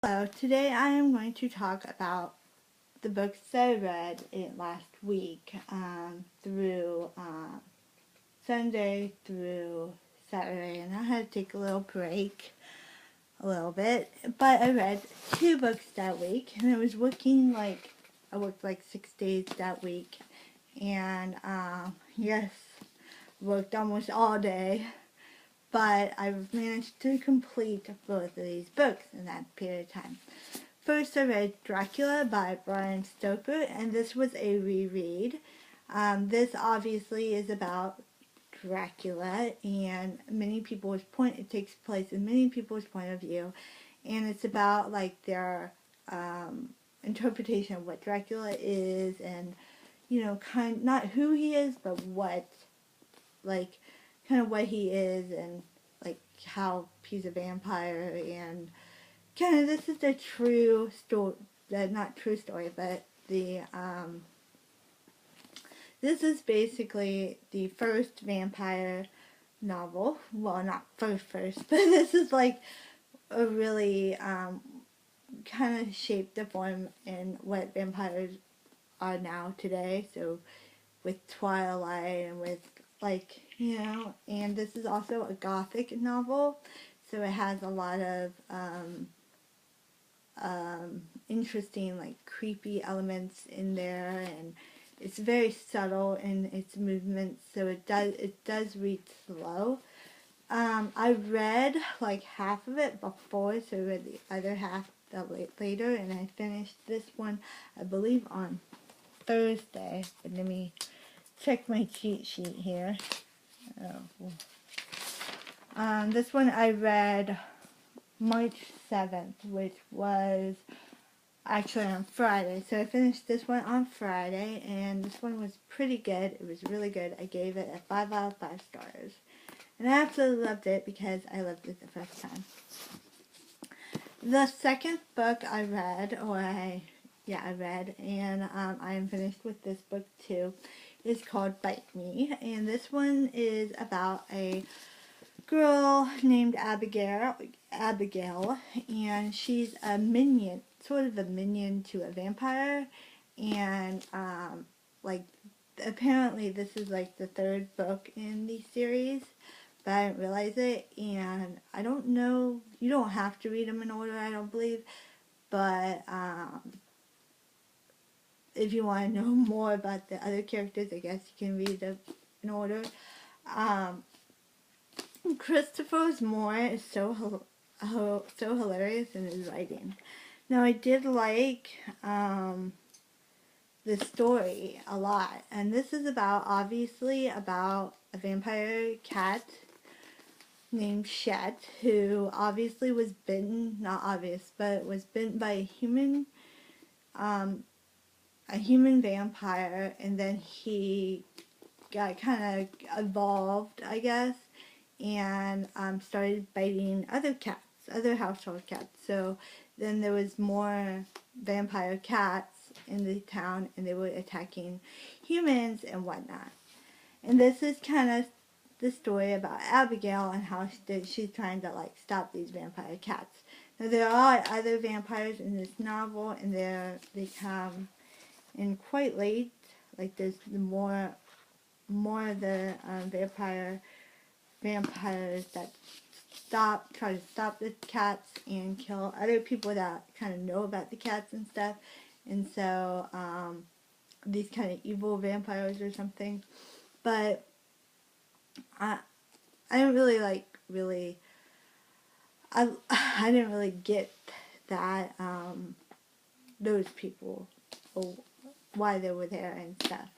So today I am going to talk about the books that I read last week through Sunday through Saturday, and I had to take a little break a little bit, but I read 2 books that week, and I worked like 6 days that week, and yes, worked almost all day, but I've managed to complete both of these books in that period of time. First, I read Dracula by Bram Stoker, and this was a reread. This obviously is about Dracula, and it takes place in many people's point of view, and it's about like their interpretation of what Dracula is, and not who he is, but what he is, and like how he's a vampire, and kind of this is the true story, not true story, but this is basically the first vampire novel. Well, not first, but this is like a really kind of shaped the form in what vampires are now today. So with Twilight and with and this is also a gothic novel, so it has a lot of interesting, like, creepy elements in there, and it's very subtle in its movements, so it does read slow. I read like half of it before, so I read the other half later, and I finished this one, I believe, on Thursday. But let me check my cheat sheet here. This one I read March 7th, which was actually on Friday. So I finished this one on Friday, and this one was pretty good. It was really good. I gave it a 5 out of 5 stars. And I absolutely loved it because I loved it the first time. The second book I read, and I am finished with this book too, is called Bite Me. And this one is about a girl named Abigail, and she's a minion, sort of a minion to a vampire, and apparently this is like the 3rd book in the series, but I didn't realize it, and I don't know, you don't have to read them in order, I don't believe, but if you want to know more about the other characters, I guess you can read them in order. Christopher Moore is so hilarious in his writing. Now, I did like the story a lot, and this is obviously about a vampire cat named Chet, who obviously was bitten, not obvious, but was bitten by a human vampire, and then he got kind of evolved, I guess, and started biting other household cats. So then there was more vampire cats in the town, and they were attacking humans and whatnot. And this is kind of the story about Abigail and how she's trying to stop these vampire cats. Now, there are other vampires in this novel, and they come in quite late. Like, there's more of the vampires that try to stop the cats and kill other people that kind of know about the cats and stuff. And so these kind of evil vampires or something. But I didn't really I didn't really get that those people, or why they were there and stuff.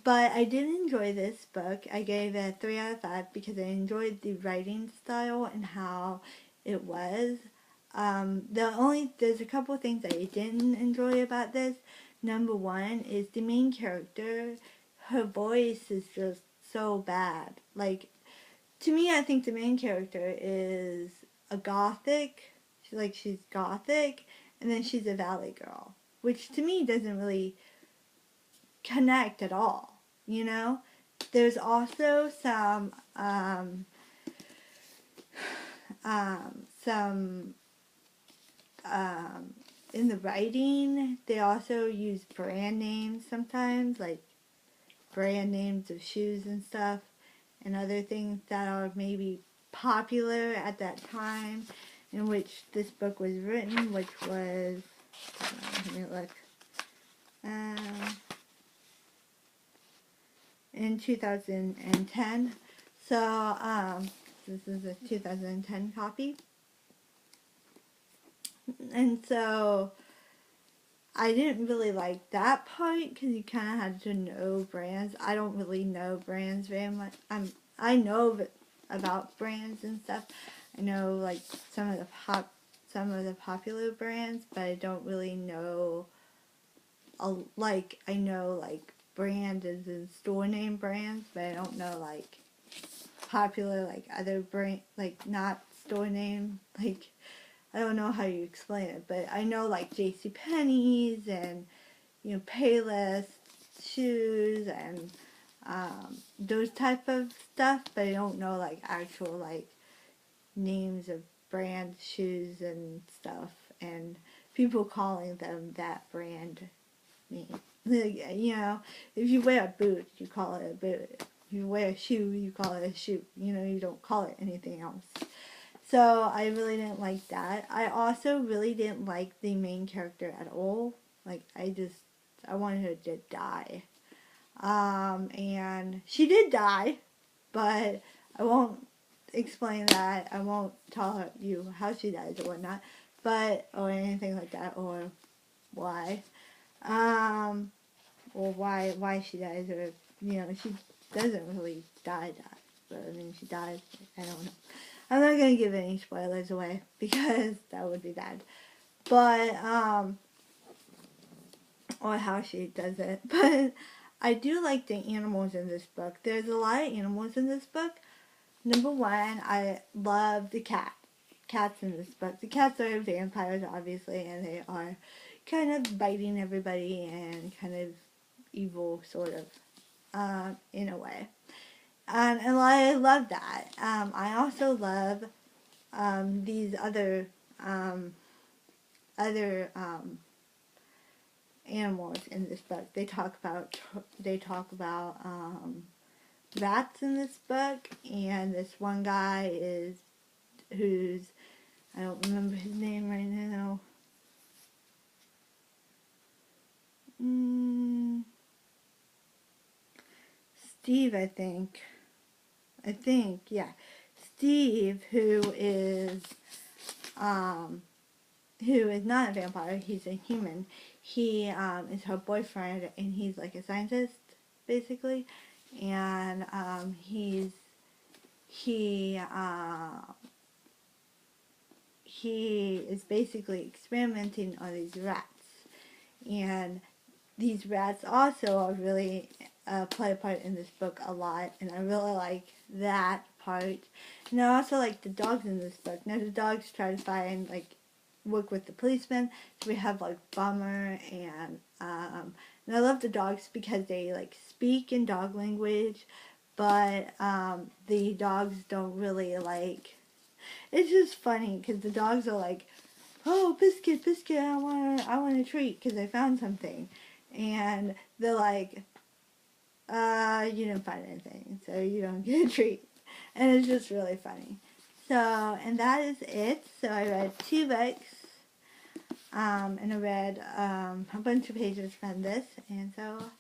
But I did enjoy this book. I gave it a 3 out of 5 because I enjoyed the writing style and how it was. There's a couple things that I didn't enjoy about this. Number one is the main character. Her voice is just so bad. Like, to me, I think the main character is a gothic. She's gothic, and then she's a valley girl, which to me doesn't really connect at all, you know? There's also some in the writing, they also use brand names sometimes, like brand names of shoes and stuff, and other things that are maybe popular at that time in which this book was written, which was, let me look, in 2010. So, this is a 2010 copy. And so, I didn't really like that part because you kind of had to know brands. I don't really know brands very much. I know about brands and stuff. I know like some of the popular brands, but I don't really know. I know like brand as in store name brands, but I don't know like popular like other brand, like not store name, like I don't know how you explain it, but I know like JCPenney's and, Payless shoes and those type of stuff, but I don't know like actual like names of brand shoes and stuff and people calling them that brand name. If you wear a boot, you call it a boot. If you wear a shoe, you call it a shoe. You don't call it anything else. So I really didn't like that. I also really didn't like the main character at all. Like I wanted her to die. And she did die, but I won't explain that. I won't tell you how she dies or whatnot, or anything like that, or why. Or why she dies, or she doesn't really die, but I mean she dies. I don't know. I'm not gonna give any spoilers away because that would be bad. But or how she does it. But I do like the animals in this book. There's a lot of animals in this book. Number one, I love the cats in this book. The cats are vampires, obviously, and they are kind of biting everybody and kind of evil, sort of, in a way. And I love that. I also love these other animals in this book. They talk about rats in this book, and this one guy who's I don't remember his name right now. Steve, I think, yeah. Steve, who is not a vampire, he's a human. He is her boyfriend, and he's like a scientist, basically. And he is basically experimenting on these rats. And these rats also are really play a part in this book a lot, and I really like that part. And I also like the dogs in this book. Now the dogs try to work with the policemen. So we have like Bummer and I love the dogs because they like speak in dog language, but the dogs don't really like. It's just funny because the dogs are like, "Oh, Biscuit, Biscuit, I want a treat because I found something," and they're like, you didn't find anything, so you don't get a treat," and it's just really funny. So, and that is it. So I read 2 books, and I read a bunch of pages from this, and so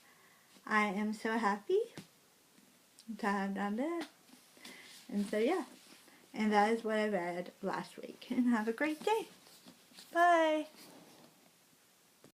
I am so happy to have done that. And so yeah, and that is what I read last week. And have a great day. Bye.